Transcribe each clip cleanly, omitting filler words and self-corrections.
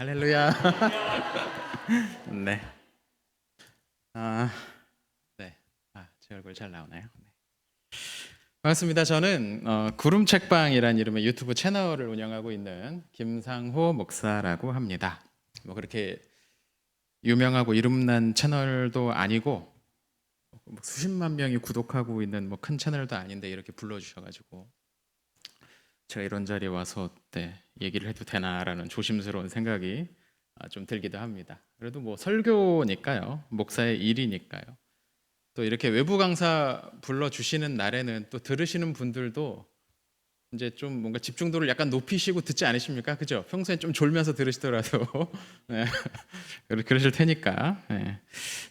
할렐루야. 네. 아, 네. 제 얼굴 잘 나오나요? 네. 반갑습니다. 저는 구름 책방이라는 이름의 유튜브 채널을 운영하고 있는 김상호 목사라고 합니다. 뭐 그렇게 유명하고 이름난 채널도 아니고 뭐 수십만 명이 구독하고 있는 뭐 큰 채널도 아닌데 이렇게 불러주셔가지고 제가 이런 자리에 와서 얘기를 해도 되나라는 조심스러운 생각이 좀 들기도 합니다. 그래도 뭐 설교니까요, 목사의 일이니까요. 또 이렇게 외부 강사 불러주시는 날에는 또 들으시는 분들도 이제 좀 뭔가 집중도를 약간 높이시고 듣지 않으십니까? 그죠? 평소엔 좀 졸면서 들으시더라도 네. 그러실 테니까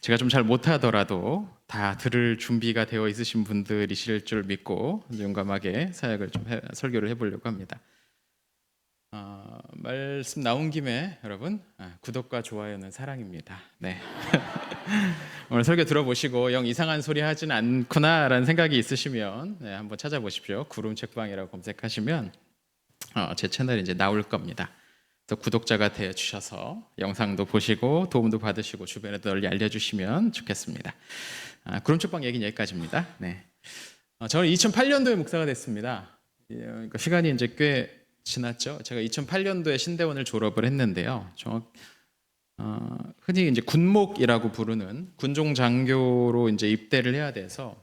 제가 좀 잘 못하더라도 다 들을 준비가 되어 있으신 분들이실 줄 믿고 용감하게 사역을 설교를 해보려고 합니다. 말씀 나온 김에 여러분 구독과 좋아요는 사랑입니다. 네. 오늘 설교 들어보시고 영 이상한 소리 하진 않구나라는 생각이 있으시면 한번 찾아보십시오. 구름 책방이라고 검색하시면 제 채널이 이제 나올 겁니다. 또 구독자가 되어 주셔서 영상도 보시고 도움도 받으시고 주변에 널리 알려주시면 좋겠습니다. 구름 책방 얘기는 여기까지입니다. 네. 저는 2008년도에 목사가 됐습니다. 그러니까 시간이 이제 꽤 지났죠. 제가 2008년도에 신대원을 졸업을 했는데요. 흔히 이제 군목이라고 부르는 군종 장교로 이제 입대를 해야 돼서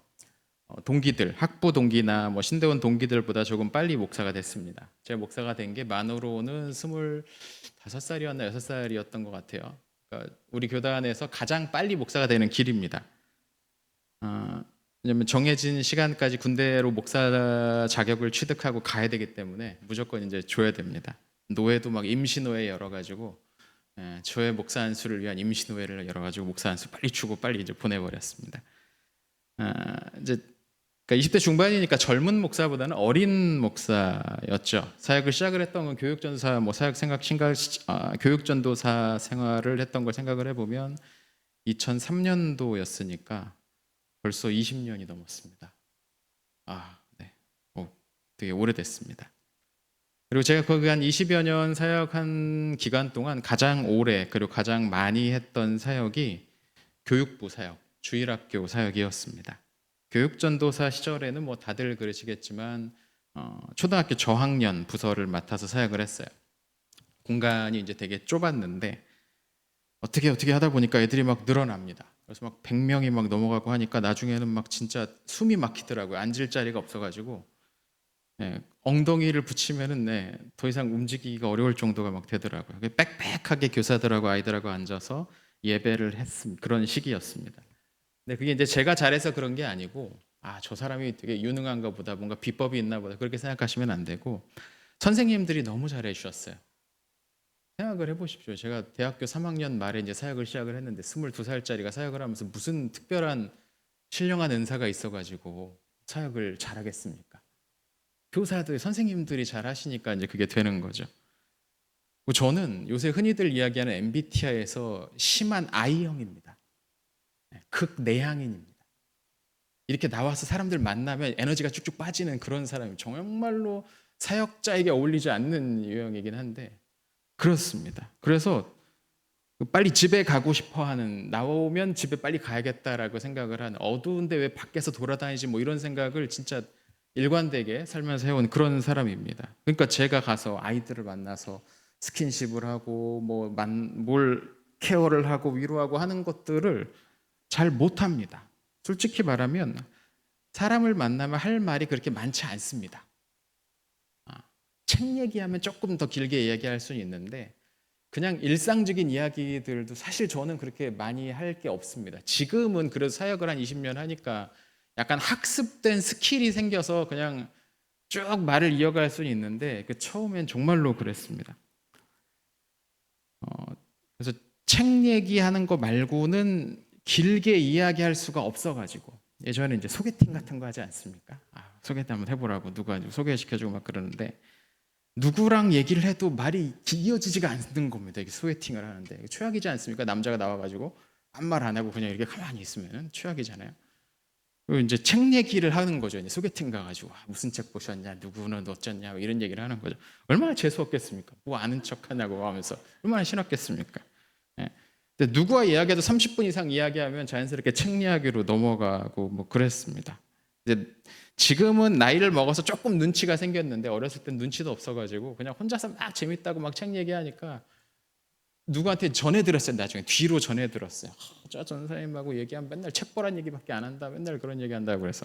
동기들, 학부 동기나 뭐 신대원 동기들보다 조금 빨리 목사가 됐습니다. 제가 목사가 된 게 만으로는 25살이었나 6살이었던 것 같아요. 그러니까 우리 교단에서 가장 빨리 목사가 되는 길입니다. 왜냐면 정해진 시간까지 군대로 목사 자격을 취득하고 가야 되기 때문에 무조건 이제 줘야 됩니다. 노예도 막 임시노예 열어가지고 저의 목사 안수를 위한 임시노예를 열어가지고 목사 안수 빨리 주고 빨리 이제 보내버렸습니다. 이제 그러니까 20대 중반이니까 젊은 목사보다는 어린 목사였죠. 사역을 시작을 했던 건 교육전사 뭐 사역 생각 교육전도사 생활을 했던 걸 생각을 해보면 2003년도였으니까 벌써 20년이 넘었습니다. 네. 되게 오래됐습니다. 그리고 제가 거기 한 20여 년 사역한 기간 동안 가장 오래 그리고 가장 많이 했던 사역이 교육부 사역, 주일학교 사역이었습니다. 교육전도사 시절에는 뭐 다들 그러시겠지만 초등학교 저학년 부서를 맡아서 사역을 했어요. 공간이 이제 되게 좁았는데 어떻게 하다 보니까 애들이 막 늘어납니다. 그래서 막 100명이 막 넘어가고 하니까 나중에는 막 진짜 숨이 막히더라고요. 앉을 자리가 없어가지고 엉덩이를 붙이면은 더 이상 움직이기가 어려울 정도가 막 되더라고요. 빽빽하게 교사들하고 아이들하고 앉아서 예배를 했습니다. 그런 시기였습니다. 근데 그게 이제 제가 잘해서 그런 게 아니고 저 사람이 되게 유능한가 보다, 뭔가 비법이 있나 보다 그렇게 생각하시면 안 되고 선생님들이 너무 잘해 주셨어요. 생각을 해보십시오. 제가 대학교 3학년 말에 이제 사역을 시작을 했는데 22살짜리가 사역을 하면서 무슨 특별한 신령한 은사가 있어가지고 사역을 잘하겠습니까? 교사들, 선생님들이 잘하시니까 이제 그게 되는 거죠. 저는 요새 흔히들 이야기하는 MBTI에서 심한 I형입니다. 극내향인입니다. 이렇게 나와서 사람들 만나면 에너지가 쭉쭉 빠지는 그런 사람이 정말로 사역자에게 어울리지 않는 유형이긴 한데 그렇습니다. 그래서 빨리 집에 가고 싶어 하는, 나오면 집에 빨리 가야겠다라고 생각을 하는, 어두운데 왜 밖에서 돌아다니지 뭐 이런 생각을 진짜 일관되게 살면서 해온 그런 사람입니다. 그러니까 제가 가서 아이들을 만나서 스킨십을 하고 뭘 케어를 하고 위로하고 하는 것들을 잘 못합니다. 솔직히 말하면 사람을 만나면 할 말이 그렇게 많지 않습니다. 책 얘기하면 조금 더 길게 이야기할 수는 있는데 그냥 일상적인 이야기들도 사실 저는 그렇게 많이 할 게 없습니다. 지금은 그래도 사역을 한 20년 하니까 약간 학습된 스킬이 생겨서 그냥 쭉 말을 이어갈 수는 있는데 처음엔 정말로 그랬습니다. 그래서 책 얘기하는 거 말고는 길게 이야기할 수가 없어가지고 예전에 이제 소개팅 같은 거 하지 않습니까? 소개팅 한번 해보라고 누가 소개시켜주고 막 그러는데 누구랑 얘기를 해도 말이 이어지지가 않는 겁니다. 이게 소개팅을 하는데 최악이지 않습니까? 남자가 나와가지고 아무 말 안 하고 그냥 이렇게 가만히 있으면 최악이잖아요. 그리고 이제 책 얘기를 하는 거죠. 이제 소개팅 가가지고 무슨 책 보셨냐, 누구는 어쩌냐, 뭐 이런 얘기를 하는 거죠. 얼마나 재수 없겠습니까? 뭐 아는 척하냐고 하면서 얼마나 싫었겠습니까? 예. 근데 누구와 이야기해도 30분 이상 이야기하면 자연스럽게 책 이야기로 넘어가고 뭐 그랬습니다. 이제 지금은 나이를 먹어서 조금 눈치가 생겼는데 어렸을 땐 눈치도 없어가지고 그냥 혼자서 막 재밌다고 막 책 얘기하니까 누구한테 전해 들었어요. 나중에 뒤로 전해 들었어요. 저 전사님하고 얘기하면 맨날 책 보란 얘기밖에 안 한다. 맨날 그런 얘기 한다고 그래서.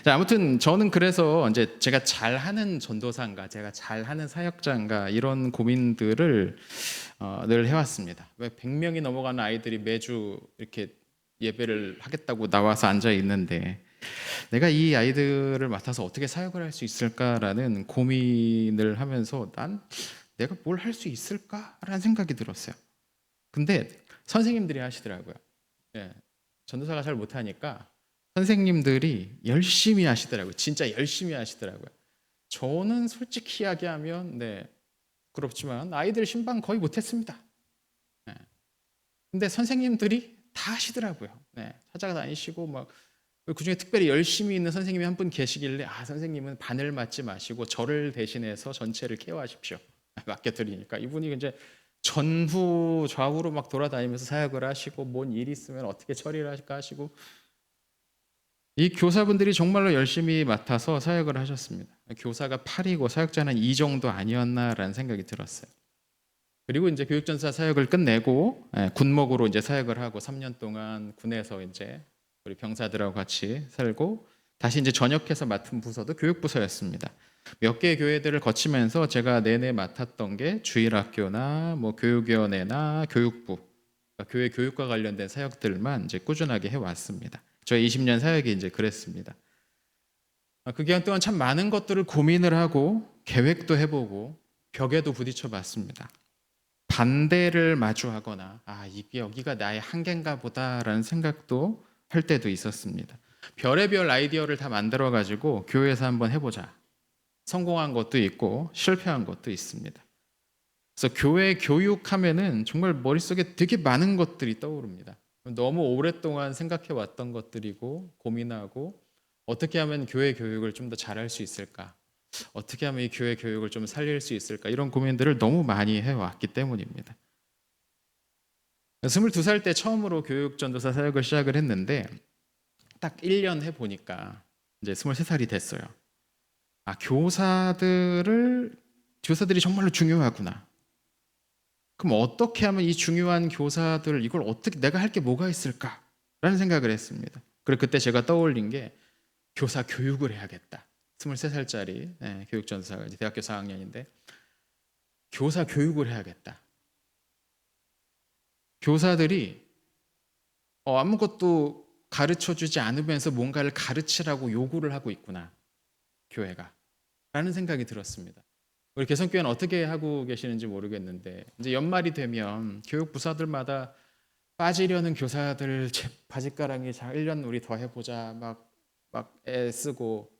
자, 아무튼 저는 그래서 이제 제가 잘하는 전도사인가, 제가 잘하는 사역자인가 이런 고민들을 늘 해왔습니다. 왜 100명이 넘어가는 아이들이 매주 이렇게 예배를 하겠다고 나와서 앉아 있는데 내가 이 아이들을 맡아서 어떻게 사역을 할 수 있을까라는 고민을 하면서 난 내가 뭘 할 수 있을까라는 생각이 들었어요. 근데 선생님들이 하시더라고요. 예, 전도사가 잘 못하니까 선생님들이 열심히 하시더라고요. 진짜 열심히 하시더라고요. 저는 솔직히 이야기하면 그렇지만 아이들 신방 거의 못했습니다. 예. 근데 선생님들이 다 하시더라고요. 찾아다니시고 막 그중에 특별히 열심히 있는 선생님이 한 분 계시길래 선생님은 반을 맡지 마시고 저를 대신해서 전체를 케어하십시오. 맡겨드리니까 이분이 이제 전후 좌우로 막 돌아다니면서 사역을 하시고 뭔 일 있으면 어떻게 처리를 할까 하시고 이 교사분들이 정말로 열심히 맡아서 사역을 하셨습니다. 교사가 8이고 사역자는 2 정도 아니었나라는 생각이 들었어요. 그리고 이제 교육전사 사역을 끝내고 군목으로 이제 사역을 하고 3년 동안 군에서 이제 우리 병사들하고 같이 살고 다시 이제 전역해서 맡은 부서도 교육부서였습니다. 몇 개의 교회들을 거치면서 제가 내내 맡았던 게 주일학교나 뭐 교육위원회나 교육부, 그러니까 교회 교육과 관련된 사역들만 이제 꾸준하게 해왔습니다. 저의 20년 사역이 이제 그랬습니다. 그 기간 동안 참 많은 것들을 고민을 하고 계획도 해보고 벽에도 부딪혀봤습니다. 반대를 마주하거나 이게 여기가 나의 한계인가 보다라는 생각도 할 때도 있었습니다. 별의별 아이디어를 다 만들어가지고 교회에서 한번 해보자. 성공한 것도 있고 실패한 것도 있습니다. 그래서 교회 교육하면은 정말 머릿속에 되게 많은 것들이 떠오릅니다. 너무 오랫동안 생각해 왔던 것들이고 고민하고 어떻게 하면 교회 교육을 좀 더 잘할 수 있을까? 어떻게 하면 이 교회 교육을 좀 살릴 수 있을까? 이런 고민들을 너무 많이 해왔기 때문입니다. 22살 때 처음으로 교육전도사 사역을 시작을 했는데 딱 1년 해보니까 이제 23살이 됐어요. 교사들이 정말로 중요하구나. 그럼 어떻게 하면 이 중요한 교사들 이걸 어떻게 내가 할 게 뭐가 있을까라는 생각을 했습니다. 그리고 그때 제가 떠올린 게 교사 교육을 해야겠다. 23살짜리 교육전사가 이제 대학교 4학년인데 교사 교육을 해야겠다. 교사들이 아무것도 가르쳐주지 않으면서 뭔가를 가르치라고 요구를 하고 있구나. 교회가. 라는 생각이 들었습니다. 우리 개성교회는 어떻게 하고 계시는지 모르겠는데 이제 연말이 되면 교육부서들마다 빠지려는 교사들 바짓가랑이 1년 우리 더 해보자 막 애쓰고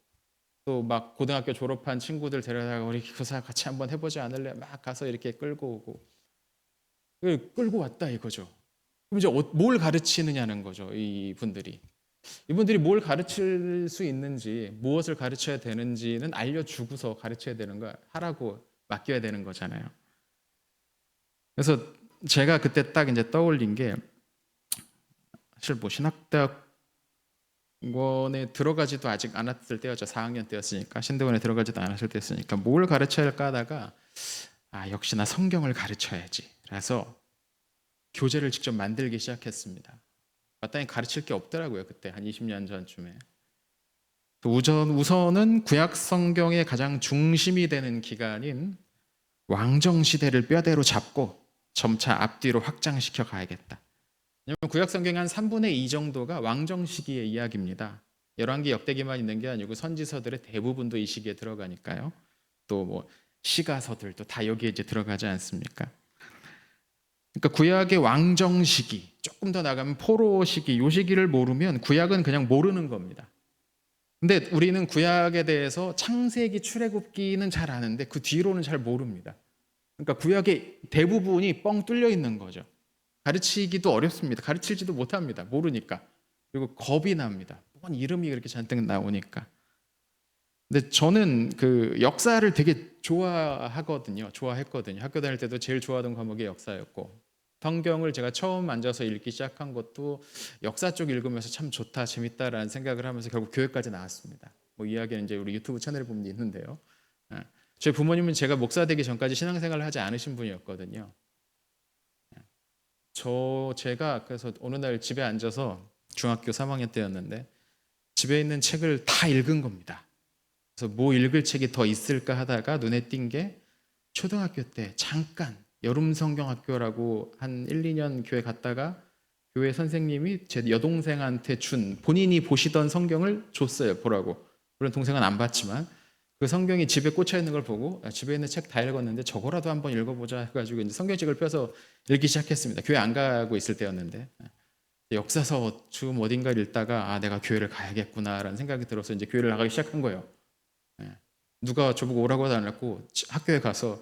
또 막 고등학교 졸업한 친구들 데려다가 우리 교사 같이 한번 해보지 않을래? 막 가서 이렇게 끌고 오고 끌고 왔다 이거죠. 그럼 이제 뭘 가르치느냐는 거죠. 이분들이 뭘 가르칠 수 있는지 무엇을 가르쳐야 되는지는 알려주고서 가르쳐야 되는 거 하라고 맡겨야 되는 거잖아요. 그래서 제가 그때 딱 이제 떠올린 게 사실 뭐 신학대학원에 들어가지도 아직 않았을 때였죠. 4학년 때였으니까 신대원에 들어가지도 않았을 때였으니까 뭘 가르쳐야 할까 하다가 역시나 성경을 가르쳐야지. 그래서 교재를 직접 만들기 시작했습니다. 마땅히 가르칠 게 없더라고요. 그때 한 20년 전쯤에. 우선은 구약 성경의 가장 중심이 되는 기간인 왕정 시대를 뼈대로 잡고 점차 앞뒤로 확장시켜 가야겠다. 왜냐하면 구약 성경의 한 3분의 2 정도가 왕정 시기의 이야기입니다. 열왕기 역대기만 있는 게 아니고 선지서들의 대부분도 이 시기에 들어가니까요. 또 뭐 시가서들도 다 여기에 이제 들어가지 않습니까? 그러니까 구약의 왕정 시기, 조금 더 나가면 포로 시기, 이 시기를 모르면 구약은 그냥 모르는 겁니다. 근데 우리는 구약에 대해서 창세기, 출애굽기는 잘 아는데 그 뒤로는 잘 모릅니다. 그러니까 구약의 대부분이 뻥 뚫려 있는 거죠. 가르치기도 어렵습니다. 가르치지도 못합니다. 모르니까. 그리고 겁이 납니다. 뭔 이름이 그렇게 잔뜩 나오니까. 근데 저는 그 역사를 되게 좋아했거든요. 학교 다닐 때도 제일 좋아하던 과목이 역사였고, 성경을 제가 처음 앉아서 읽기 시작한 것도 역사 쪽 읽으면서 참 좋다, 재밌다라는 생각을 하면서 결국 교회까지 나왔습니다. 뭐 이야기는 이제 우리 유튜브 채널에 보면 있는데요. 예. 저희 부모님은 제가 목사 되기 전까지 신앙생활을 하지 않으신 분이었거든요. 제가 그래서 어느 날 집에 앉아서 중학교 3학년 때였는데 집에 있는 책을 다 읽은 겁니다. 그래서 뭐 읽을 책이 더 있을까 하다가 눈에 띈 게 초등학교 때 잠깐 여름 성경학교라고 한 1, 2년 교회 갔다가 교회 선생님이 제 여동생한테 준 본인이 보시던 성경을 줬어요, 보라고. 물론 동생은 안 봤지만 그 성경이 집에 꽂혀 있는 걸 보고 집에 있는 책 다 읽었는데 저거라도 한번 읽어보자 해가지고 이제 성경책을 펴서 읽기 시작했습니다. 교회 안 가고 있을 때였는데 역사서 좀 어딘가를 읽다가 내가 교회를 가야겠구나라는 생각이 들어서 이제 교회를 나가기 시작한 거예요. 누가 저보고 오라고 하지 않았고 학교에 가서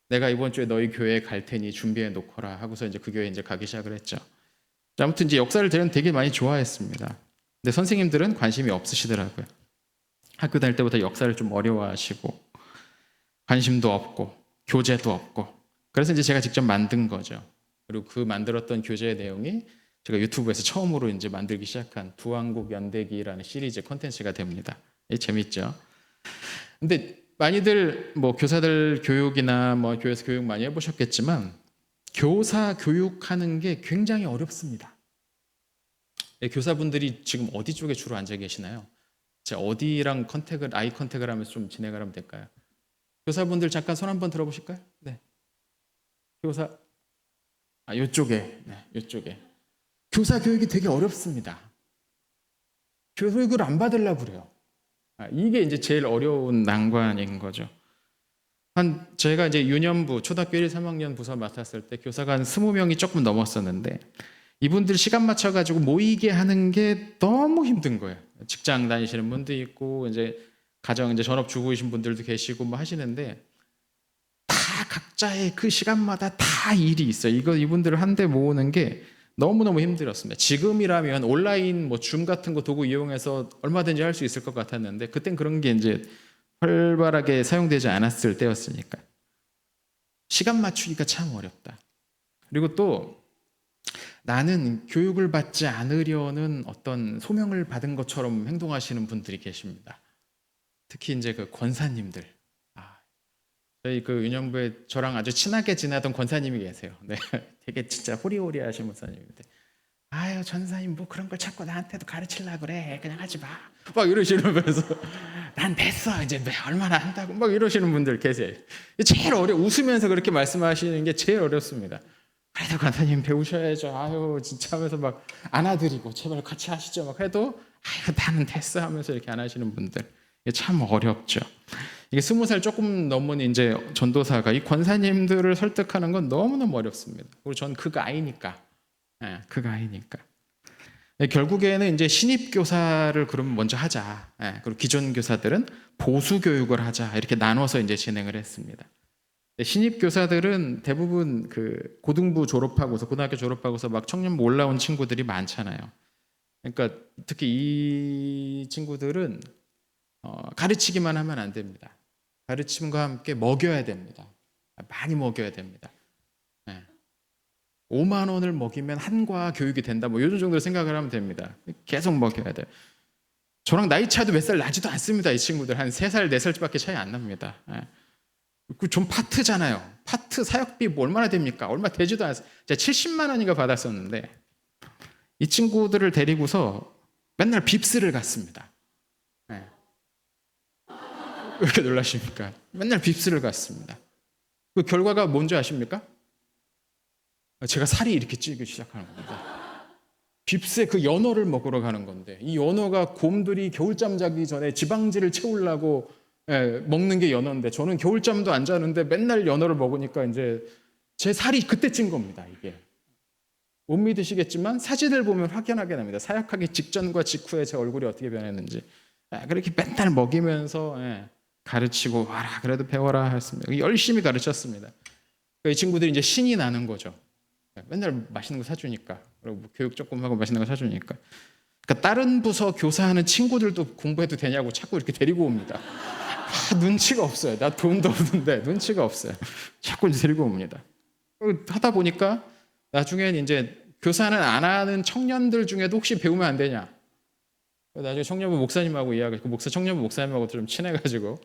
내가 이번 주에 너희 교회에 갈 테니 준비해 놓거라 하고서 이제 그 교회에 이제 가기 시작을 했죠. 아무튼 이제 역사를 저는 되게 많이 좋아했습니다. 근데 선생님들은 관심이 없으시더라고요. 학교 다닐 때부터 역사를 좀 어려워하시고 관심도 없고 교재도 없고 그래서 이제 제가 직접 만든 거죠. 그리고 그 만들었던 교재의 내용이 제가 유튜브에서 처음으로 이제 만들기 시작한 두한국 연대기라는 시리즈 콘텐츠가 됩니다. 재밌죠? 근데 많이들 뭐 교사들 교육이나 뭐 교회에서 교육 많이 해보셨겠지만 교사 교육하는 게 굉장히 어렵습니다. 교사분들이 지금 어디 쪽에 주로 앉아 계시나요? 제가 어디랑 아이 컨택을 하면서 좀 진행을 하면 될까요? 교사분들 잠깐 손 한번 들어보실까요? 네. 교사 이쪽에. 네, 이쪽에. 교사 교육이 되게 어렵습니다. 교육을 안 받으려고 그래요. 이게 이제 제일 어려운 난관인 거죠. 제가 이제 유년부 초등학교 1, 3학년 부서 맡았을 때 교사가 한 20명이 조금 넘었었는데 이분들 시간 맞춰가지고 모이게 하는 게 너무 힘든 거예요. 직장 다니시는 분도 있고 이제 가정 이제 전업 주부이신 분들도 계시고 뭐 하시는데 다 각자의 그 시간마다 다 일이 있어요. 이분들을 한데 모으는 게 너무너무 힘들었습니다. 지금이라면 온라인 뭐 줌 같은 거 도구 이용해서 얼마든지 할 수 있을 것 같았는데 그땐 그런 게 이제 활발하게 사용되지 않았을 때였으니까 시간 맞추기가 참 어렵다. 그리고 또 나는 교육을 받지 않으려는 어떤 소명을 받은 것처럼 행동하시는 분들이 계십니다. 특히 이제 그 권사님들. 저희 그 유년부에 저랑 아주 친하게 지내던 권사님이 계세요. 네, 되게 진짜 호리호리하신 권사님인데, 아유 전사님 뭐 그런 걸 자꾸 나한테도 가르치려고 그래. 그냥 하지 마. 막 이러시면서 난 됐어 이제 얼마나 한다고 막 이러시는 분들 계세요. 제일 웃으면서 그렇게 말씀하시는 게 제일 어렵습니다. 그래도 권사님 배우셔야죠. 아유 진짜 하면서 막 안아드리고 제발 같이 하시죠 막 해도 아유 나는 됐어 하면서 이렇게 안 하시는 분들 이게 참 어렵죠. 이게 20살 조금 넘은 이제 전도사가 이 권사님들을 설득하는 건 너무너무 어렵습니다. 그리고 전 그가 아이니까. 결국에는 이제 신입 교사를 그러면 먼저 하자. 그리고 기존 교사들은 보수 교육을 하자. 이렇게 나눠서 이제 진행을 했습니다. 신입 교사들은 대부분 그 고등부 졸업하고서 고등학교 졸업하고서 막 청년부 올라온 친구들이 많잖아요. 그러니까 특히 이 친구들은 가르치기만 하면 안 됩니다. 가르침과 함께 먹여야 됩니다. 많이 먹여야 됩니다. 5만 원을 먹이면 한과 교육이 된다. 뭐 요즘 정도로 생각을 하면 됩니다. 계속 먹여야 돼요. 저랑 나이 차이도 몇 살 나지도 않습니다. 이 친구들 한 3살, 4살밖에 차이 안 납니다. 좀 파트잖아요. 파트 사역비 뭐 얼마나 됩니까? 얼마 되지도 않았어요. 제가 70만 원인가 받았었는데 이 친구들을 데리고서 맨날 빕스를 갔습니다. 왜 이렇게 놀라십니까? 맨날 빕스를 갔습니다. 그 결과가 뭔지 아십니까? 제가 살이 이렇게 찌기 시작하는 겁니다. 빕스에 그 연어를 먹으러 가는 건데 이 연어가 곰들이 겨울잠 자기 전에 지방질을 채우려고 먹는 게 연어인데 저는 겨울잠도 안 자는데 맨날 연어를 먹으니까 이제 제 살이 그때 찐 겁니다. 이게 못 믿으시겠지만 사진을 보면 확연하게 납니다. 사역하기 직전과 직후에 제 얼굴이 어떻게 변했는지. 그렇게 맨날 먹이면서 가르치고 와라 그래도 배워라 했습니다. 열심히 가르쳤습니다. 이 친구들이 이제 신이 나는 거죠. 맨날 맛있는 거 사주니까 그리고 뭐 교육 조금 하고 맛있는 거 사주니까 그러니까 다른 부서 교사하는 친구들도 공부해도 되냐고 자꾸 이렇게 데리고 옵니다. 눈치가 없어요. 나 돈도 없는데 눈치가 없어요. 자꾸 데리고 옵니다. 하다 보니까 나중엔 이제 교사는 안 하는 청년들 중에도 혹시 배우면 안 되냐. 나중에 청년부 목사님하고 이야기하고 청년부 목사님하고 좀 친해가지고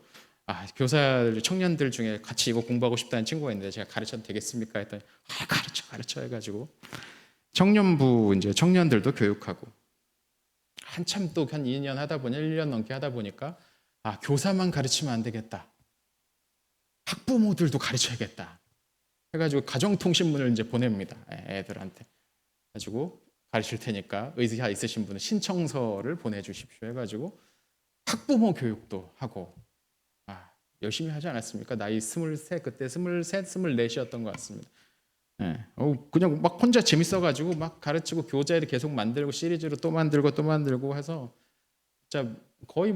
교사 청년들 중에 같이 이거 공부하고 싶다는 친구가 있는데 제가 가르쳐도 되겠습니까? 했더니 가르쳐 해가지고 청년부 이제 청년들도 교육하고 한참 또 한 2년 하다 보니 1년 넘게 하다 보니까 교사만 가르치면 안 되겠다. 학부모들도 가르쳐야겠다. 해가지고 가정통신문을 이제 보냅니다. 애들한테. 가지고 가르칠 테니까 의사 있으신 분은 신청서를 보내주십시오. 해가지고 학부모 교육도 하고 열심히 하지 않았습니까? 나이 23, 그때 23, 24이었던 것 같습니다. 그냥 막 혼자 재밌어가지고 막 가르치고 교재를 계속 만들고 시리즈로 또 만들고 해서 진짜 거의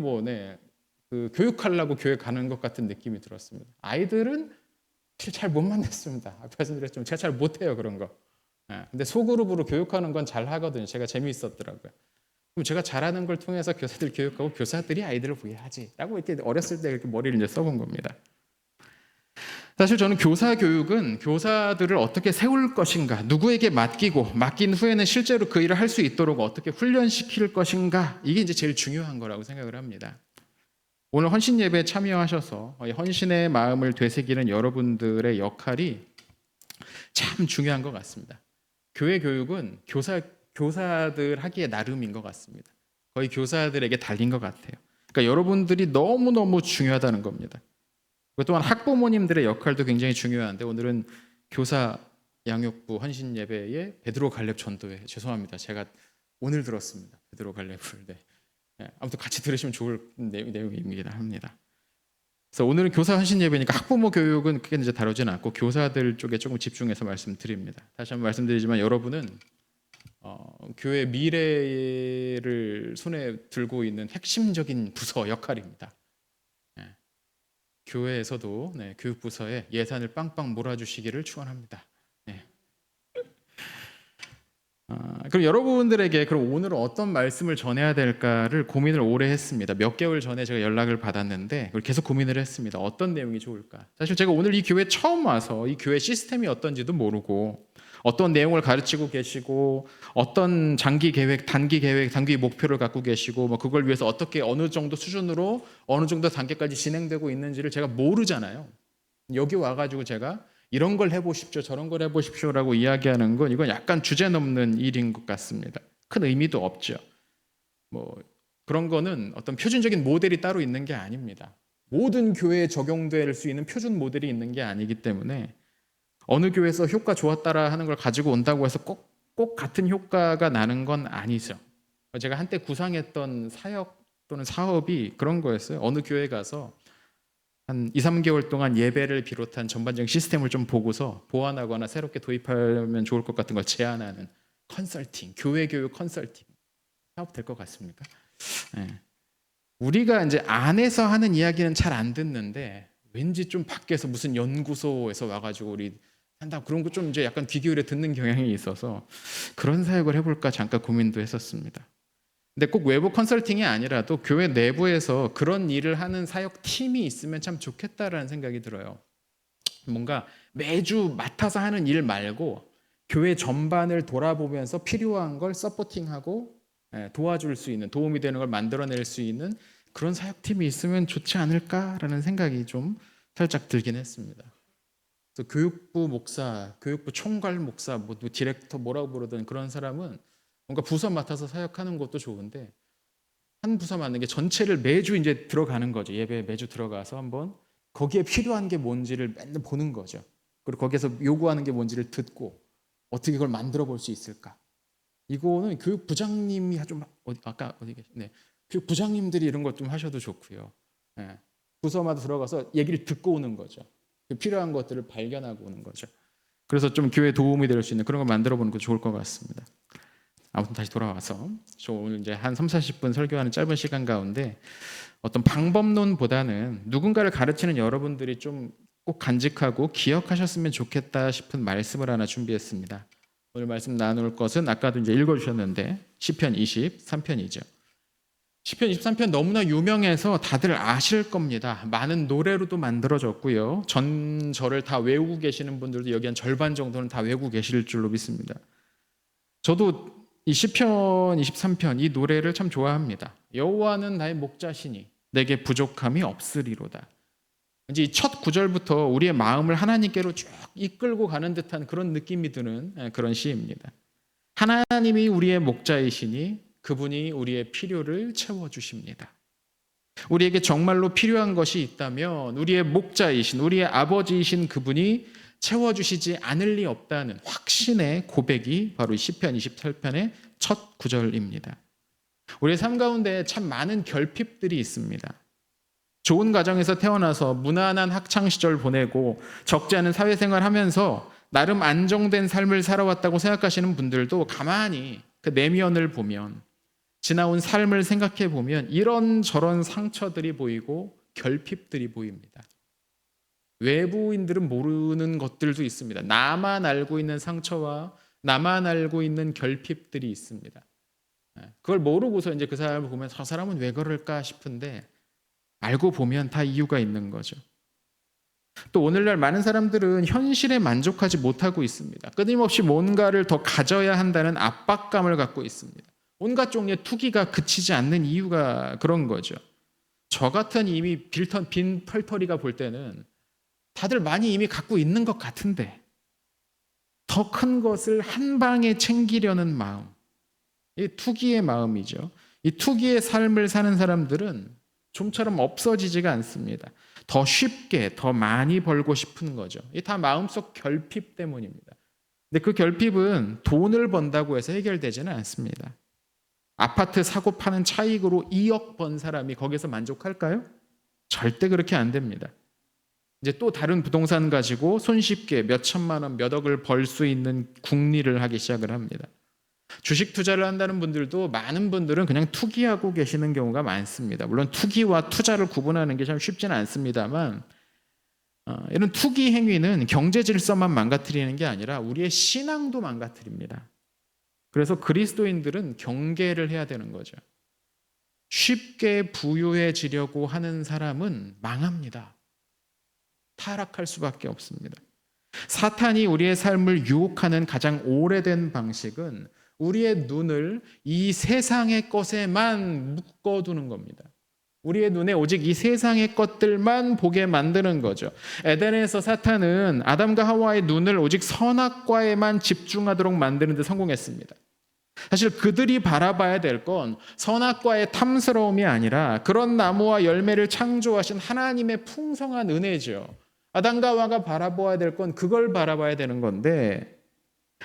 그 교육하려고 교회 가는 것 같은 느낌이 들었습니다. 아이들은 잘 못 만났습니다. 앞에 말씀드렸지만 제가 잘 못해요 그런 거. 근데 소그룹으로 교육하는 건 잘 하거든요. 제가 재미있었더라고요. 그럼 제가 잘하는 걸 통해서 교사들 교육하고 교사들이 아이들을 보게 하지라고 이렇게 어렸을 때 이렇게 머리를 이제 써본 겁니다. 사실 저는 교사 교육은 교사들을 어떻게 세울 것인가, 누구에게 맡긴 후에는 실제로 그 일을 할 수 있도록 어떻게 훈련시킬 것인가, 이게 이제 제일 중요한 거라고 생각을 합니다. 오늘 헌신 예배에 참여하셔서 헌신의 마음을 되새기는 여러분들의 역할이 참 중요한 것 같습니다. 교회 교육은 교사들 하기에 나름인 것 같습니다. 거의 교사들에게 달린 것 같아요. 그러니까 여러분들이 너무너무 중요하다는 겁니다. 또한 학부모님들의 역할도 굉장히 중요한데 오늘은 교사 양육부 헌신 예배에 베드로 갈렙 전도회, 죄송합니다. 제가 오늘 들었습니다. 베드로 갈렙을. 아무튼 같이 들으시면 좋을 내용입니다. 합니다. 그래서 오늘은 교사 헌신 예배니까 학부모 교육은 크게 이제 다루지는 않고 교사들 쪽에 조금 집중해서 말씀드립니다. 다시 한번 말씀드리지만 여러분은 교회 미래를 손에 들고 있는 핵심적인 부서 역할입니다. 교회에서도 교육부서에 예산을 빵빵 몰아주시기를 축원합니다. 그럼 여러분들에게 그럼 오늘은 어떤 말씀을 전해야 될까를 고민을 오래 했습니다. 몇 개월 전에 제가 연락을 받았는데 그걸 계속 고민을 했습니다. 어떤 내용이 좋을까? 사실 제가 오늘 이 교회 처음 와서 이 교회 시스템이 어떤지도 모르고 어떤 내용을 가르치고 계시고 어떤 장기 계획, 단기 계획, 단기 목표를 갖고 계시고 그걸 위해서 어떻게 어느 정도 수준으로 어느 정도 단계까지 진행되고 있는지를 제가 모르잖아요. 여기 와가지고 제가 이런 걸 해보십시오, 저런 걸 해보십시오라고 이야기하는 건 이건 약간 주제 넘는 일인 것 같습니다. 큰 의미도 없죠. 그런 거는 어떤 표준적인 모델이 따로 있는 게 아닙니다. 모든 교회에 적용될 수 있는 표준 모델이 있는 게 아니기 때문에 어느 교회에서 효과 좋았다라 하는 걸 가지고 온다고 해서 꼭 같은 효과가 나는 건 아니죠. 제가 한때 구상했던 사역 또는 사업이 그런 거였어요. 어느 교회 가서 한 2, 3개월 동안 예배를 비롯한 전반적인 시스템을 좀 보고서 보완하거나 새롭게 도입하면 좋을 것 같은 걸 제안하는 컨설팅, 교회 교육 컨설팅 사업 될 것 같습니까? 우리가 이제 안에서 하는 이야기는 잘 안 듣는데 왠지 좀 밖에서 무슨 연구소에서 와가지고 우리 한다 그런 거 좀 이제 약간 귀 기울여 듣는 경향이 있어서 그런 사역을 해볼까 잠깐 고민도 했었습니다. 근데 꼭 외부 컨설팅이 아니라도 교회 내부에서 그런 일을 하는 사역 팀이 있으면 참 좋겠다라는 생각이 들어요. 뭔가 매주 맡아서 하는 일 말고 교회 전반을 돌아보면서 필요한 걸 서포팅하고 도와줄 수 있는, 도움이 되는 걸 만들어낼 수 있는 그런 사역팀이 있으면 좋지 않을까라는 생각이 좀 살짝 들긴 했습니다. 그래서 교육부 목사, 교육부 총괄 목사, 디렉터 뭐라고 부르든 그런 사람은 뭔가 부서 맡아서 사역하는 것도 좋은데 한 부서 맡는 게 전체를 매주 이제 들어가는 거죠. 예배에 매주 들어가서 한번 거기에 필요한 게 뭔지를 맨날 보는 거죠. 그리고 거기에서 요구하는 게 뭔지를 듣고 어떻게 그걸 만들어 볼 수 있을까? 이거는 교육부장님이 좀 아까 어디 계시네. 교육부장님들이 이런 것 좀 하셔도 좋고요. 부서마다 들어가서 얘기를 듣고 오는 거죠. 필요한 것들을 발견하고 오는 거죠. 그래서 좀 교회에 도움이 될 수 있는 그런 걸 만들어 보는 거 좋을 것 같습니다. 아무튼 다시 돌아와서 저 오늘 이제 한 3, 40분 설교하는 짧은 시간 가운데 어떤 방법론보다는 누군가를 가르치는 여러분들이 좀 꼭 간직하고 기억하셨으면 좋겠다 싶은 말씀을 하나 준비했습니다. 오늘 말씀 나눌 것은 아까도 이제 읽어주셨는데 시편 23편이죠. 시편 23편 너무나 유명해서 다들 아실 겁니다. 많은 노래로도 만들어졌고요. 전절을 다 외우고 계시는 분들도 여기 한 절반 정도는 다 외우고 계실 줄로 믿습니다. 저도 이 시편 23편 이 노래를 참 좋아합니다. 여호와는 나의 목자시니 내게 부족함이 없으리로다. 이제 이 첫 구절부터 우리의 마음을 하나님께로 쭉 이끌고 가는 듯한 그런 느낌이 드는 그런 시입니다. 하나님이 우리의 목자이시니 그분이 우리의 필요를 채워주십니다. 우리에게 정말로 필요한 것이 있다면 우리의 목자이신 우리의 아버지이신 그분이 채워주시지 않을 리 없다는 확신의 고백이 바로 시편 28편의 첫 구절입니다. 우리의 삶 가운데 참 많은 결핍들이 있습니다. 좋은 가정에서 태어나서 무난한 학창시절 보내고 적지 않은 사회생활 하면서 나름 안정된 삶을 살아왔다고 생각하시는 분들도 가만히 그 내면을 보면 지나온 삶을 생각해 보면 이런저런 상처들이 보이고 결핍들이 보입니다. 외부인들은 모르는 것들도 있습니다. 나만 알고 있는 상처와 나만 알고 있는 결핍들이 있습니다. 그걸 모르고서 이제 그 사람을 보면 저 사람은 왜 그럴까 싶은데 알고 보면 다 이유가 있는 거죠. 또 오늘날 많은 사람들은 현실에 만족하지 못하고 있습니다. 끊임없이 뭔가를 더 가져야 한다는 압박감을 갖고 있습니다. 온갖 종류의 투기가 그치지 않는 이유가 그런 거죠. 저 같은 이미 빈 털터리가 볼 때는 다들 많이 이미 갖고 있는 것 같은데 더 큰 것을 한 방에 챙기려는 마음, 이 투기의 마음이죠. 이 투기의 삶을 사는 사람들은 좀처럼 없어지지가 않습니다. 더 쉽게 더 많이 벌고 싶은 거죠. 이 다 마음속 결핍 때문입니다. 근데 그 결핍은 돈을 번다고 해서 해결되지는 않습니다. 아파트 사고 파는 차익으로 2억 번 사람이 거기서 만족할까요? 절대 그렇게 안 됩니다. 이제 또 다른 부동산 가지고 손쉽게 몇 천만 원, 몇 억을 벌 수 있는 궁리를 하기 시작을 합니다. 주식 투자를 한다는 분들도 많은 분들은 그냥 투기하고 계시는 경우가 많습니다. 물론 투기와 투자를 구분하는 게 참 쉽지는 않습니다만 이런 투기 행위는 경제 질서만 망가뜨리는 게 아니라 우리의 신앙도 망가뜨립니다. 그래서 그리스도인들은 경계를 해야 되는 거죠. 쉽게 부유해지려고 하는 사람은 망합니다. 타락할 수밖에 없습니다. 사탄이 우리의 삶을 유혹하는 가장 오래된 방식은 우리의 눈을 이 세상의 것에만 묶어두는 겁니다. 우리의 눈에 오직 이 세상의 것들만 보게 만드는 거죠. 에덴에서 사탄은 아담과 하와의 눈을 오직 선악과에만 집중하도록 만드는 데 성공했습니다. 사실 그들이 바라봐야 될 건 선악과의 탐스러움이 아니라 그런 나무와 열매를 창조하신 하나님의 풍성한 은혜죠. 아담과 하와가 바라봐야 될 건 그걸 바라봐야 되는 건데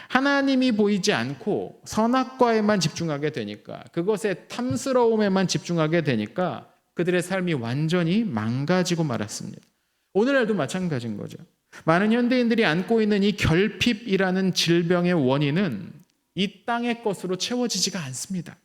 하나님이 보이지 않고 선악과에만 집중하게 되니까 그것의 탐스러움에만 집중하게 되니까 그들의 삶이 완전히 망가지고 말았습니다. 오늘날도 마찬가지인 거죠. 많은 현대인들이 안고 있는 이 결핍이라는 질병의 원인은 이 땅의 것으로 채워지지가 않습니다.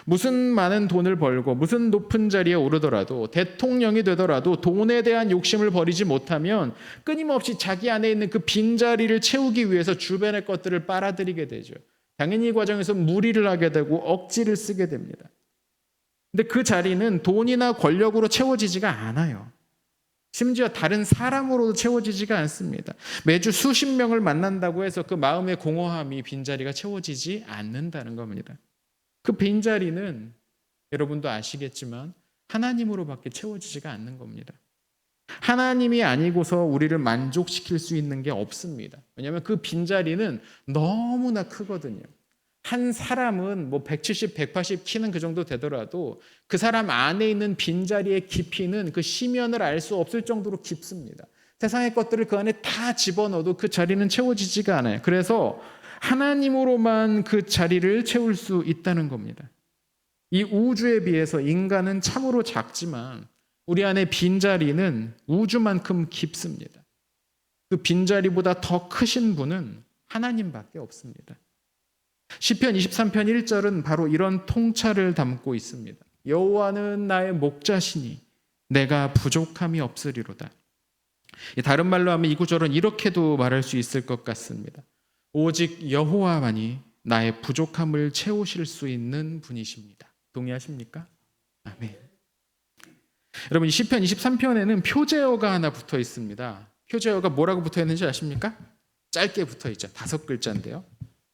무슨 많은 돈을 벌고 무슨 높은 자리에 오르더라도 대통령이 되더라도 돈에 대한 욕심을 버리지 못하면 끊임없이 자기 안에 있는 그 빈자리를 채우기 위해서 주변의 것들을 빨아들이게 되죠. 당연히 이 과정에서 무리를 하게 되고 억지를 쓰게 됩니다. 근데 그 자리는 돈이나 권력으로 채워지지가 않아요. 심지어 다른 사람으로도 채워지지가 않습니다. 매주 수십 명을 만난다고 해서 그 마음의 공허함이 빈자리가 채워지지 않는다는 겁니다. 그 빈자리는 여러분도 아시겠지만 하나님으로밖에 채워지지가 않는 겁니다. 하나님이 아니고서 우리를 만족시킬 수 있는 게 없습니다. 왜냐하면 그 빈자리는 너무나 크거든요. 한 사람은 뭐 170, 180 키는 그 정도 되더라도 그 사람 안에 있는 빈자리의 깊이는 그 시면을 알 수 없을 정도로 깊습니다. 세상의 것들을 그 안에 다 집어넣어도 그 자리는 채워지지가 않아요. 그래서 하나님으로만 그 자리를 채울 수 있다는 겁니다. 이 우주에 비해서 인간은 참으로 작지만 우리 안에 빈자리는 우주만큼 깊습니다. 그 빈자리보다 더 크신 분은 하나님밖에 없습니다. 시편 23편 1절은 바로 이런 통찰을 담고 있습니다. 여호와는 나의 목자시니 내가 부족함이 없으리로다. 다른 말로 하면 이 구절은 이렇게도 말할 수 있을 것 같습니다. 오직 여호와만이 나의 부족함을 채우실 수 있는 분이십니다. 동의하십니까? 아멘. 여러분, 시편 23편에는 표제어가 하나 붙어 있습니다. 표제어가 뭐라고 붙어 있는지 아십니까? 짧게 붙어 있죠. 5글자인데요.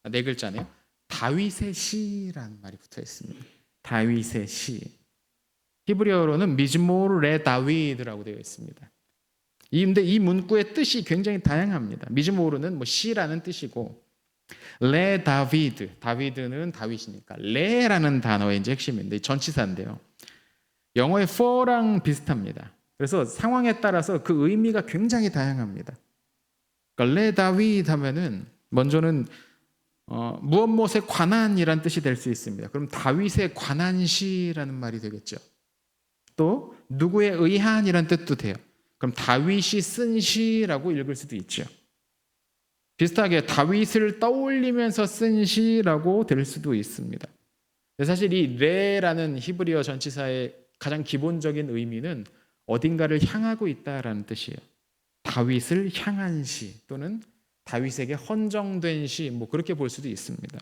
4글자네요. 다윗의 시라는 말이 붙어 있습니다. 다윗의 시. 히브리어로는 미즈모르 레 다윗이라고 되어 있습니다. 근데 이 문구의 뜻이 굉장히 다양합니다. 미즈모르는 뭐 시라는 뜻이고, 레 다비드, 다비드는 다윗이니까 레라는 단어의 이제 핵심인데 전치사인데요. 영어의 for랑 비슷합니다. 그래서 상황에 따라서 그 의미가 굉장히 다양합니다. 그러니까 레 다윗 하면은 먼저는 무엇 무엇에 관한이란 뜻이 될 수 있습니다. 그럼 다윗에 관한 시라는 말이 되겠죠. 또 누구에 의한이란 뜻도 돼요. 그럼 다윗이 쓴 시라고 읽을 수도 있죠. 비슷하게 다윗을 떠올리면서 쓴 시라고 될 수도 있습니다. 사실 이 레라는 히브리어 전치사의 가장 기본적인 의미는 어딘가를 향하고 있다라는 뜻이에요. 다윗을 향한 시 또는 다윗에게 헌정된 시, 뭐 그렇게 볼 수도 있습니다.